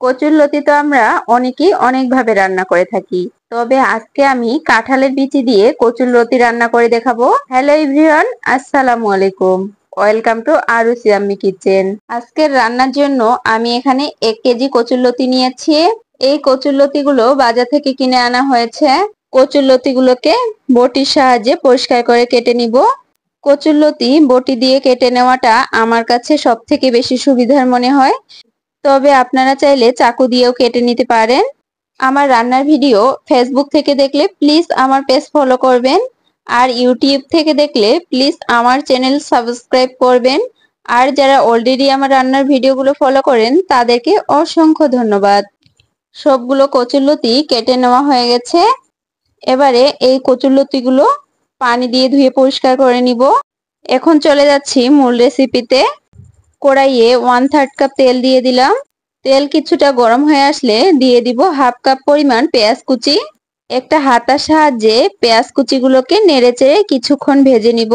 কচুরলতি তো আমরা অনেকেই অনেকভাবে রান্না করে থাকি, তবে আজকে আমি কাঁঠালের বিচি দিয়ে কচুরলতি রান্না করে দেখাবো। হ্যালো এভরিওয়ান, আসসালামু আলাইকুম। Welcome to আরুসি Ammi kitchen. আজকের রান্নার জন্য আমি এখানে 1 কেজি কচুরলতি নিয়েছি। এই কচুরলতি গুলো বাজার থেকে কিনে আনা হয়েছে। কচুরলতি গুলোকে বটির সাহায্যে পরিষ্কার করে কেটে নিব। কচুরলতি বটি দিয়ে কেটে নেওয়াটা আমার কাছে সব থেকে বেশি সুবিধার মনে হয়, তবে আপনারা চাইলে চাকু দিয়েও কেটে নিতে পারেন। আমার রান্নার ভিডিও ফেসবুক থেকে দেখলে প্লিজ আমার পেজ ফলো করবেন, আর ইউটিউব থেকে দেখলে প্লিজ আমার চ্যানেল সাবস্ক্রাইব করবেন। আর যারা অলরেডি আমার রান্নার ভিডিওগুলো ফলো করেন তাদেরকে অসংখ্য ধন্যবাদ। সবগুলো কচুরলতি কেটে নেওয়া হয়ে গেছে। এবারে এই কচুরলতিগুলো পানি দিয়ে ধুয়ে পরিষ্কার করে নিব। এখন চলে যাচ্ছি মূল রেসিপিতে। কড়াইয়ে 1/3 কাপ তেল দিয়ে দিলাম। তেল কিছুটা গরম হয়ে আসলে দিয়ে দিব 1/2 কাপ পরিমাণ পেঁয়াজ কুচি। একটা হাতার সাহায্যে পেঁয়াজ কুচিগুলোকে নেড়েচেড়ে কিছুক্ষণ ভেজে নিব।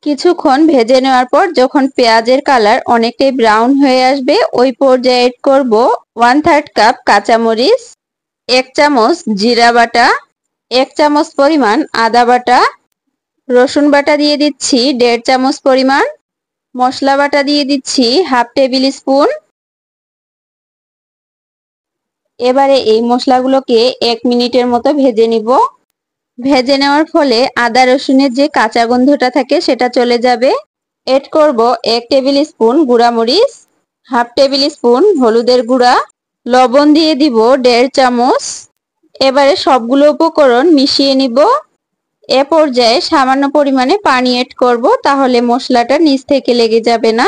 কিছুক্ষণ ভেজে নেওয়ার পর যখন পেঁয়াজের কালার অনেকটাই ব্রাউন হয়ে আসবে, ওই পর্যায়ে এড করব 1/3 কাপ কাঁচামরিচ, 1 চামচ জিরা বাটা, 1 চামচ পরিমাণ আদা বাটা, রসুন বাটা দিয়ে দিচ্ছি 1.5 চামচ পরিমাণ, মশলা বাটা দিয়ে দিচ্ছি 1/2 টেবিল স্পুন। এবারে এই মশলাগুলোকে 1 মিনিটের মতো ভেজে নিব। ভেজে নেওয়ার ফলে আদা রসুনের যে কাঁচা গন্ধটা থাকে সেটা চলে যাবে। এড করব 1 টেবিল স্পুন গুঁড়া মরিচ, 1/2 টেবিল স্পুন হলুদের গুঁড়া, লবণ দিয়ে দিব 1.5 চামচ। এবারে সবগুলো উপকরণ মিশিয়ে নিব। এ পর্যায়ে সামান্য পরিমাণে পানি এড করব, তাহলে মশলাটা নিচ থেকে লেগে যাবে না।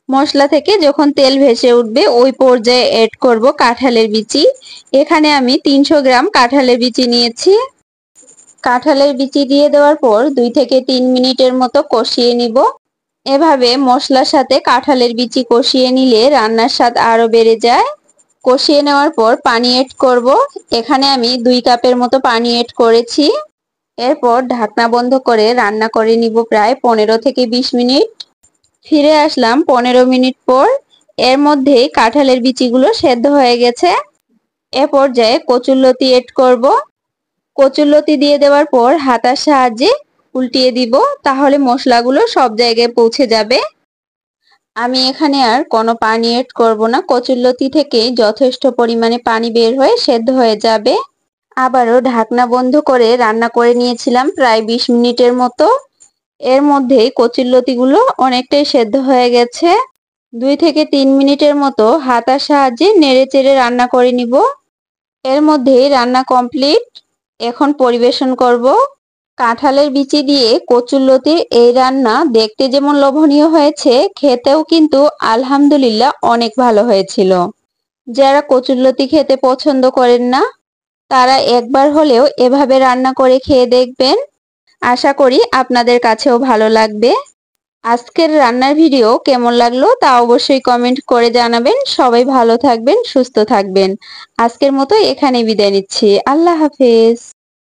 মশলা থেকে যখন তেল ভেসে উঠবে ওই পর্যায়ে এড করব কাঁঠালের বিচি। এখানে আমি 300 গ্রাম কাঁঠালের বিচি নিয়েছি। কাঁঠালের বিচি দিয়ে দেওয়ার পর 2 থেকে 3 মিনিটের মতো কষিয়ে নিব। এভাবে মশলার সাথে কাঁঠালের বিচি কষিয়ে নিলে রান্নার স্বাদ আরো বেড়ে যায়। কষিয়ে নেওয়ার পর পানি এড করব। এখানে আমি 2 কাপের মতো পানি এড করেছি। এরপর ঢাকনা বন্ধ করে রান্না করে নিব প্রায় 15 থেকে 20 মিনিট। ফিরে আসলাম 15 মিনিট পর। এর মধ্যেই কাঁঠালের বিচিগুলো সেদ্ধ হয়ে গেছে। এ পর্যায়ে কচুরলতি এড করব। কচুরলতি দিয়ে দেওয়ার পর হাতার সাহায্যে উল্টিয়ে দিব, তাহলে মশলাগুলো সব জায়গায় পৌঁছে যাবে। আমি এখানে আর কোনো পানি এড করব না, কচুরলতি থেকে যথেষ্ট পরিমাণে পানি বের হয়ে সেদ্ধ হয়ে যাবে। আবারও ঢাকনা বন্ধ করে রান্না করে নিয়েছিলাম প্রায় 20 মিনিটের মতো। এর মধ্যে কচুরলতিগুলো অনেকটাই সেদ্ধ হয়ে গেছে। 2 থেকে 3 মিনিটের মতো হাতার সাহায্যে নেড়েচেড়ে রান্না করে নিব। এর মধ্যেই রান্না কমপ্লিট। এখন পরিবেশন করব। কাঁঠালের বিচি দিয়ে কচুরলতির এই রান্না দেখতে যেমন লোভনীয় হয়েছে, খেতেও কিন্তু আলহামদুলিল্লাহ অনেক ভালো হয়েছিল। যারা কচুরলতি খেতে পছন্দ করেন না তারা একবার হলেও এভাবে রান্না করে খেয়ে দেখবেন। আশা করি আপনাদের কাছেও ভালো লাগবে। আজকের রান্নার ভিডিও কেমন লাগলো তা অবশ্যই কমেন্ট করে জানাবেন। সবাই ভালো থাকবেন, সুস্থ থাকবেন। আজকের মতো এখানে বিদায় নিচ্ছি। আল্লাহ হাফেজ।